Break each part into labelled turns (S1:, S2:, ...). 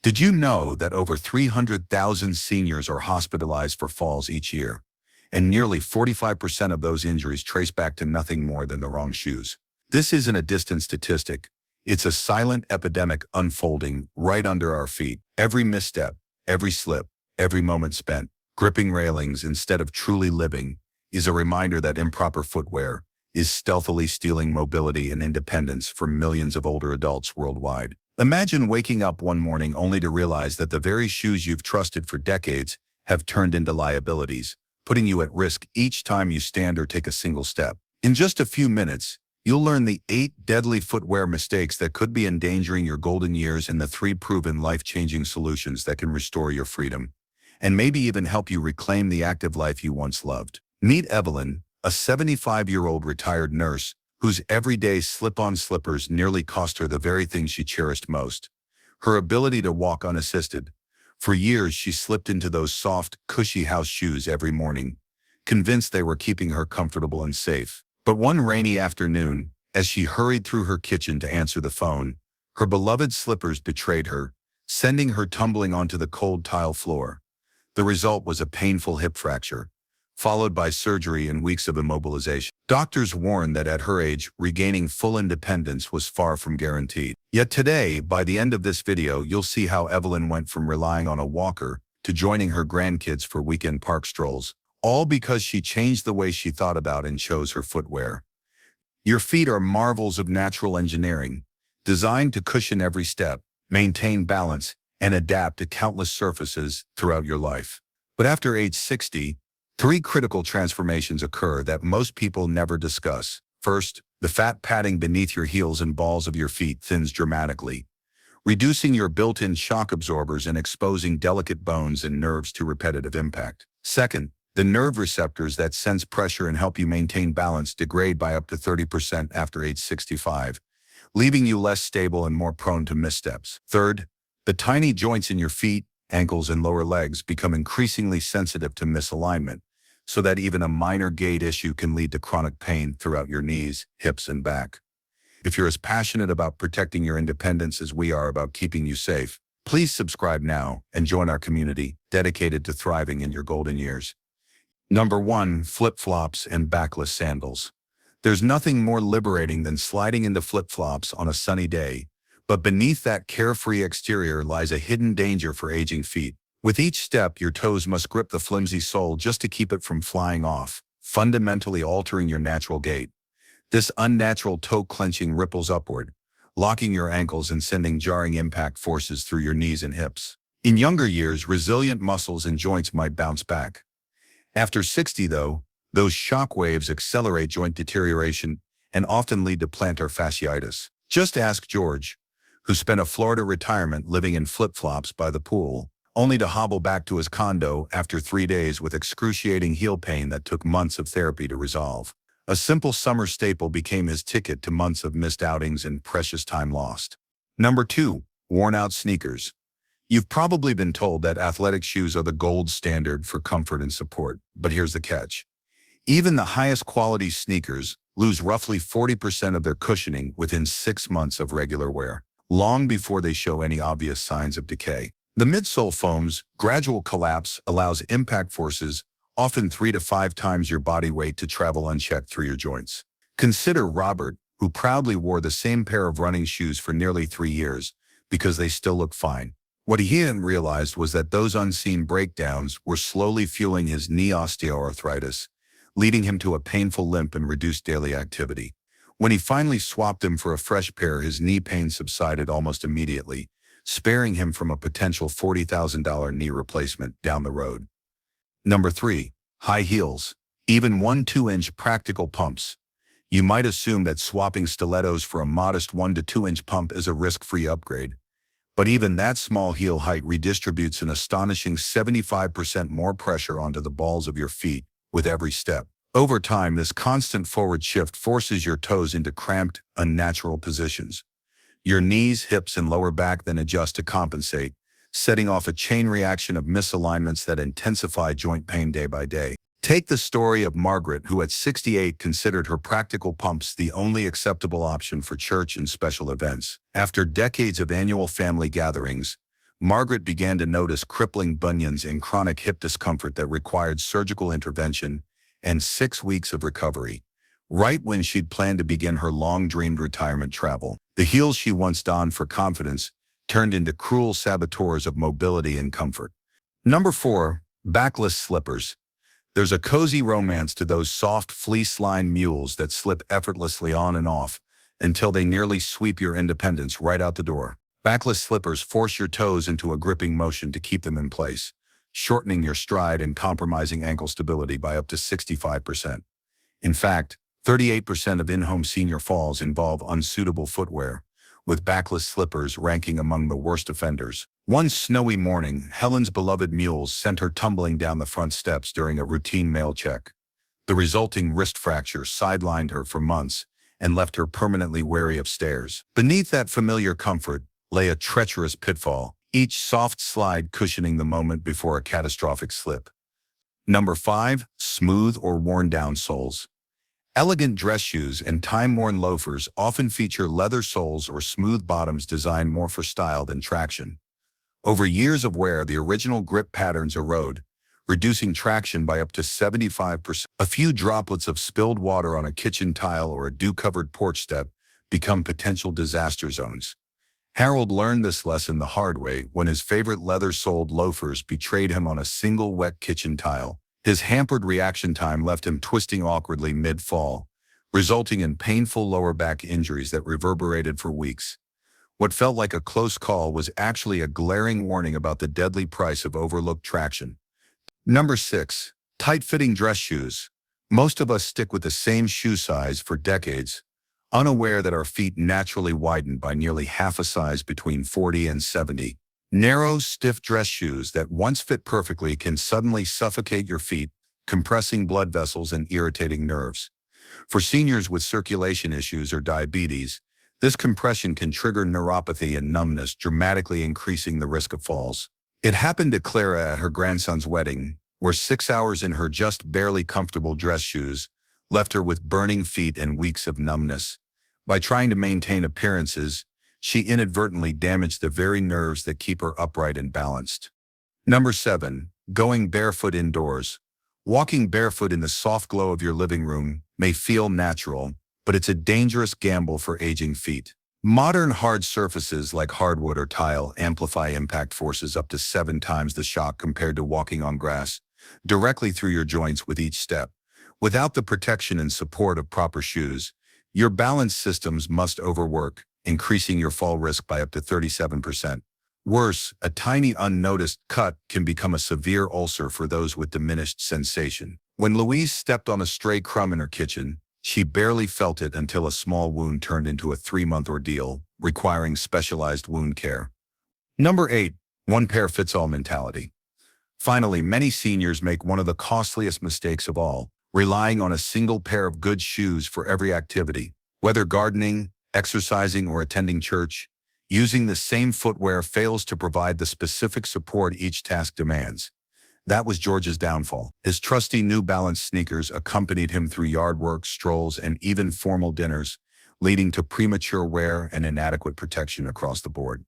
S1: Did you know that over 300,000 seniors are hospitalized for falls each year, and nearly 45% of those injuries trace back to nothing more than the wrong shoes? This isn't a distant statistic. It's a silent epidemic unfolding right under our feet. Every misstep, every slip, every moment spent gripping railings instead of truly living is a reminder that improper footwear is stealthily stealing mobility and independence from millions of older adults worldwide. Imagine waking up one morning only to realize that the very shoes you've trusted for decades have turned into liabilities, putting you at risk each time you stand or take a single step. In just a few minutes, you'll learn the 8 deadly footwear mistakes that could be endangering your golden years and the 3 proven life-changing solutions that can restore your freedom, and maybe even help you reclaim the active life you once loved. Meet Evelyn, a 75-year-old retired nurse whose everyday slip-on slippers nearly cost her the very thing she cherished most: her ability to walk unassisted. For years, she slipped into those soft, cushy house shoes every morning, convinced they were keeping her comfortable and safe. But one rainy afternoon, as she hurried through her kitchen to answer the phone, her beloved slippers betrayed her, sending her tumbling onto the cold tile floor. The result was a painful hip fracture, followed by surgery and weeks of immobilization. Doctors warned that at her age, regaining full independence was far from guaranteed. Yet today, by the end of this video, you'll see how Evelyn went from relying on a walker to joining her grandkids for weekend park strolls, all because she changed the way she thought about and chose her footwear. Your feet are marvels of natural engineering, designed to cushion every step, maintain balance, and adapt to countless surfaces throughout your life. But after age 60, 3 critical transformations occur that most people never discuss. First, the fat padding beneath your heels and balls of your feet thins dramatically, reducing your built-in shock absorbers and exposing delicate bones and nerves to repetitive impact. Second, the nerve receptors that sense pressure and help you maintain balance degrade by up to 30% after age 65, leaving you less stable and more prone to missteps. Third, the tiny joints in your feet, ankles, and lower legs become increasingly sensitive to misalignment, so that even a minor gait issue can lead to chronic pain throughout your knees, hips, and back. If you're as passionate about protecting your independence as we are about keeping you safe, please subscribe now and join our community dedicated to thriving in your golden years. Number 1, flip-flops and backless sandals. There's nothing more liberating than sliding into flip-flops on a sunny day, but beneath that carefree exterior lies a hidden danger for aging feet. With each step, your toes must grip the flimsy sole just to keep it from flying off, fundamentally altering your natural gait. This unnatural toe clenching ripples upward, locking your ankles and sending jarring impact forces through your knees and hips. In younger years, resilient muscles and joints might bounce back. After 60, though, those shock waves accelerate joint deterioration and often lead to plantar fasciitis. Just ask George, who spent a Florida retirement living in flip-flops by the pool, only to hobble back to his condo after 3 days with excruciating heel pain that took months of therapy to resolve. A simple summer staple became his ticket to months of missed outings and precious time lost. Number 2, worn-out sneakers. You've probably been told that athletic shoes are the gold standard for comfort and support, but here's the catch. Even the highest quality sneakers lose roughly 40% of their cushioning within 6 months of regular wear, long before they show any obvious signs of decay. The midsole foam's gradual collapse allows impact forces, often 3 to 5 times your body weight, to travel unchecked through your joints. Consider Robert, who proudly wore the same pair of running shoes for nearly 3 years because they still look fine. What he hadn't realized was that those unseen breakdowns were slowly fueling his knee osteoarthritis, leading him to a painful limp and reduced daily activity. When he finally swapped them for a fresh pair, his knee pain subsided almost immediately, sparing him from a potential $40,000 knee replacement down the road. Number 3, high heels. Even 1 2-inch practical pumps. You might assume that swapping stilettos for a modest 1 to 2-inch pump is a risk-free upgrade. But even that small heel height redistributes an astonishing 75% more pressure onto the balls of your feet with every step. Over time, this constant forward shift forces your toes into cramped, unnatural positions. Your knees, hips, and lower back then adjust to compensate, setting off a chain reaction of misalignments that intensify joint pain day by day. Take the story of Margaret, who at 68 considered her practical pumps the only acceptable option for church and special events. After decades of annual family gatherings, Margaret began to notice crippling bunions and chronic hip discomfort that required surgical intervention and 6 weeks of recovery. Right when she'd planned to begin her long-dreamed retirement travel, the heels she once donned for confidence turned into cruel saboteurs of mobility and comfort. Number 4. Backless slippers. There's a cozy romance to those soft, fleece-lined mules that slip effortlessly on and off until they nearly sweep your independence right out the door. Backless slippers force your toes into a gripping motion to keep them in place, shortening your stride and compromising ankle stability by up to 65%. In fact, 38% of in-home senior falls involve unsuitable footwear, with backless slippers ranking among the worst offenders. One snowy morning, Helen's beloved mules sent her tumbling down the front steps during a routine mail check. The resulting wrist fracture sidelined her for months and left her permanently wary of stairs. Beneath that familiar comfort lay a treacherous pitfall, each soft slide cushioning the moment before a catastrophic slip. Number 5. Smooth or worn-down soles. Elegant dress shoes and time-worn loafers often feature leather soles or smooth bottoms designed more for style than traction. Over years of wear, the original grip patterns erode, reducing traction by up to 75%. A few droplets of spilled water on a kitchen tile or a dew-covered porch step become potential disaster zones. Harold learned this lesson the hard way when his favorite leather-soled loafers betrayed him on a single wet kitchen tile. His hampered reaction time left him twisting awkwardly mid-fall, resulting in painful lower back injuries that reverberated for weeks. What felt like a close call was actually a glaring warning about the deadly price of overlooked traction. Number 6. Tight-fitting dress shoes. Most of us stick with the same shoe size for decades, unaware that our feet naturally widen by nearly half a size between 40 and 70. Narrow, stiff dress shoes that once fit perfectly can suddenly suffocate your feet, compressing blood vessels and irritating nerves. For seniors with circulation issues or diabetes, this compression can trigger neuropathy and numbness, dramatically increasing the risk of falls. It happened to Clara at her grandson's wedding, where 6 hours in her just barely comfortable dress shoes left her with burning feet and weeks of numbness. By trying to maintain appearances, she inadvertently damaged the very nerves that keep her upright and balanced. Number 7. Going barefoot indoors. Walking barefoot in the soft glow of your living room may feel natural, but it's a dangerous gamble for aging feet. Modern hard surfaces like hardwood or tile amplify impact forces up to 7 times the shock compared to walking on grass, directly through your joints with each step. Without the protection and support of proper shoes, your balance systems must overwork, increasing your fall risk by up to 37%. Worse, a tiny unnoticed cut can become a severe ulcer for those with diminished sensation. When Louise stepped on a stray crumb in her kitchen, she barely felt it until a small wound turned into a 3-month ordeal, requiring specialized wound care. Number 8. One-pair-fits-all mentality. Finally, many seniors make one of the costliest mistakes of all, relying on a single pair of good shoes for every activity. Whether gardening, exercising, or attending church, using the same footwear fails to provide the specific support each task demands. That was George's downfall. His trusty New Balance sneakers accompanied him through yard work, strolls, and even formal dinners, leading to premature wear and inadequate protection across the board.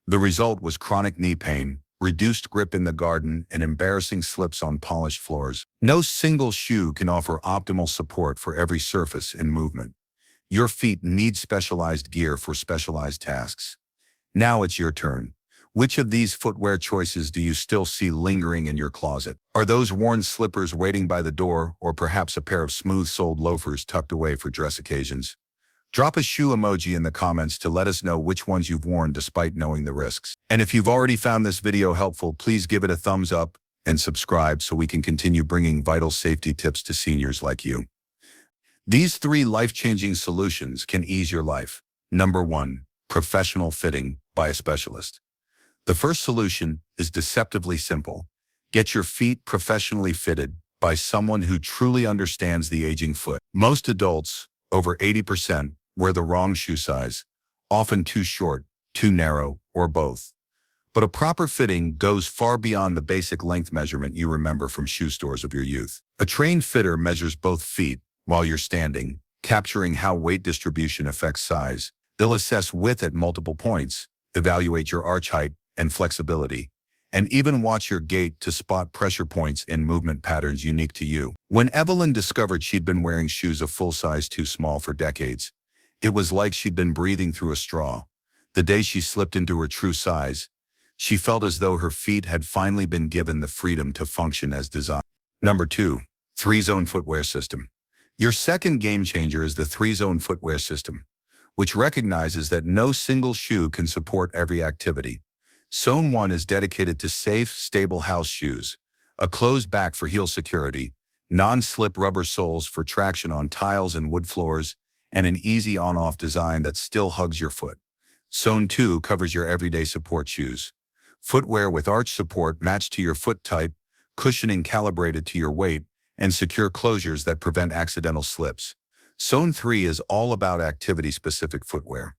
S1: The result was chronic knee pain, reduced grip in the garden, and embarrassing slips on polished floors. No single shoe can offer optimal support for every surface and movement. Your feet need specialized gear for specialized tasks. Now it's your turn. Which of these footwear choices do you still see lingering in your closet? Are those worn slippers waiting by the door, or perhaps a pair of smooth-soled loafers tucked away for dress occasions? Drop a shoe emoji in the comments to let us know which ones you've worn despite knowing the risks. And if you've already found this video helpful, please give it a thumbs up and subscribe so we can continue bringing vital safety tips to seniors like you. These 3 life-changing solutions can ease your life. Number 1. Professional fitting by a specialist. The first solution is deceptively simple. Get your feet professionally fitted by someone who truly understands the aging foot. Most adults, over 80%, wear the wrong shoe size, often too short, too narrow, or both. But a proper fitting goes far beyond the basic length measurement you remember from shoe stores of your youth. A trained fitter measures both feet while you're standing, capturing how weight distribution affects size. They'll assess width at multiple points, evaluate your arch height, and flexibility, and even watch your gait to spot pressure points and movement patterns unique to you. When Evelyn discovered she'd been wearing shoes a full size too small for decades, it was like she'd been breathing through a straw. The day she slipped into her true size, she felt as though her feet had finally been given the freedom to function as designed. Number 2. 3-Zone Footwear System. Your second game changer is the 3-Zone Footwear System, which recognizes that no single shoe can support every activity. Zone 1 is dedicated to safe, stable house shoes, a closed back for heel security, non-slip rubber soles for traction on tiles and wood floors, and an easy on-off design that still hugs your foot. Zone 2 covers your everyday support shoes. Footwear with arch support matched to your foot type, cushioning calibrated to your weight, and secure closures that prevent accidental slips. Zone 3 is all about activity-specific footwear.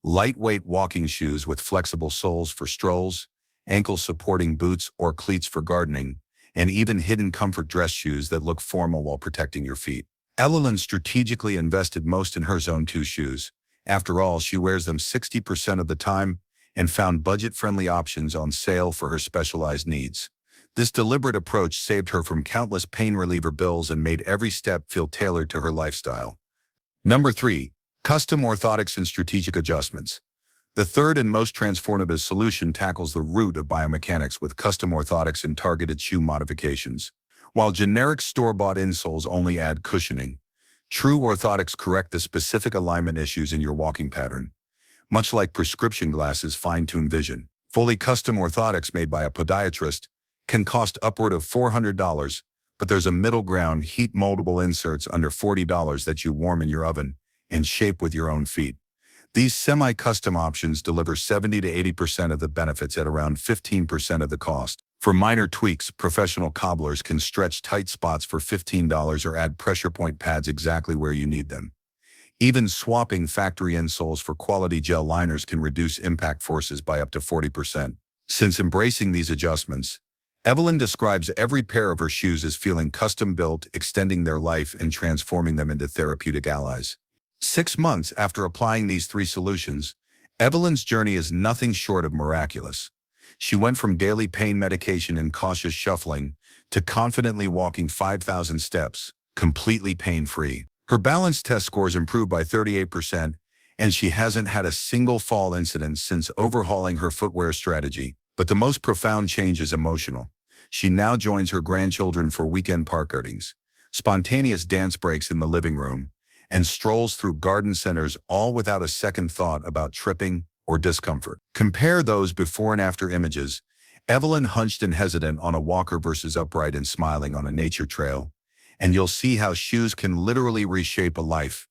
S1: Lightweight walking shoes with flexible soles for strolls, ankle-supporting boots or cleats for gardening, and even hidden comfort dress shoes that look formal while protecting your feet. Evelyn strategically invested most in her Zone 2 shoes. After all, she wears them 60% of the time and found budget-friendly options on sale for her specialized needs. This deliberate approach saved her from countless pain reliever bills and made every step feel tailored to her lifestyle. Number 3. Custom orthotics and strategic adjustments. The third and most transformative solution tackles the root of biomechanics with custom orthotics and targeted shoe modifications. While generic store-bought insoles only add cushioning, true orthotics correct the specific alignment issues in your walking pattern. Much like prescription glasses fine-tune vision, fully custom orthotics made by a podiatrist can cost upward of $400, but there's a middle ground, heat moldable inserts under $40 that you warm in your oven and shape with your own feet. These semi-custom options deliver 70 to 80% of the benefits at around 15% of the cost. For minor tweaks, professional cobblers can stretch tight spots for $15 or add pressure point pads exactly where you need them. Even swapping factory insoles for quality gel liners can reduce impact forces by up to 40%. Since embracing these adjustments, Evelyn describes every pair of her shoes as feeling custom-built, extending their life and transforming them into therapeutic allies. 6 months after applying these 3 solutions, Evelyn's journey is nothing short of miraculous. She went from daily pain medication and cautious shuffling to confidently walking 5,000 steps, completely pain-free. Her balance test scores improved by 38%, and she hasn't had a single fall incident since overhauling her footwear strategy. But the most profound change is emotional. She now joins her grandchildren for weekend park outings, spontaneous dance breaks in the living room, and strolls through garden centers, all without a second thought about tripping or discomfort. Compare those before and after images. Evelyn hunched and hesitant on a walker versus upright and smiling on a nature trail, and you'll see how shoes can literally reshape a life.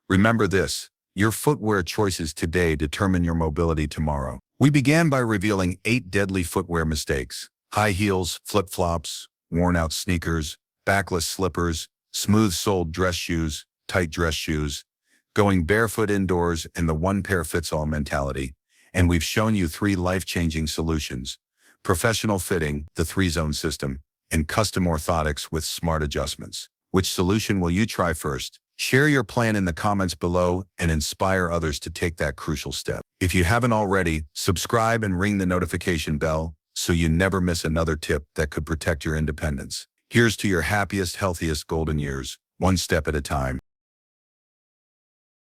S1: Remember this: your footwear choices today determine your mobility tomorrow. We began by revealing 8 deadly footwear mistakes: high heels, flip-flops, worn-out sneakers, backless slippers, smooth-soled dress shoes, tight dress shoes, going barefoot indoors, and the one-pair-fits-all mentality. And we've shown you 3 life-changing solutions: professional fitting, the 3-Zone system, and custom orthotics with smart adjustments. Which solution will you try first? Share your plan in the comments below and inspire others to take that crucial step. If you haven't already, subscribe and ring the notification bell so you never miss another tip that could protect your independence. Here's to your happiest, healthiest golden years, one step at a time.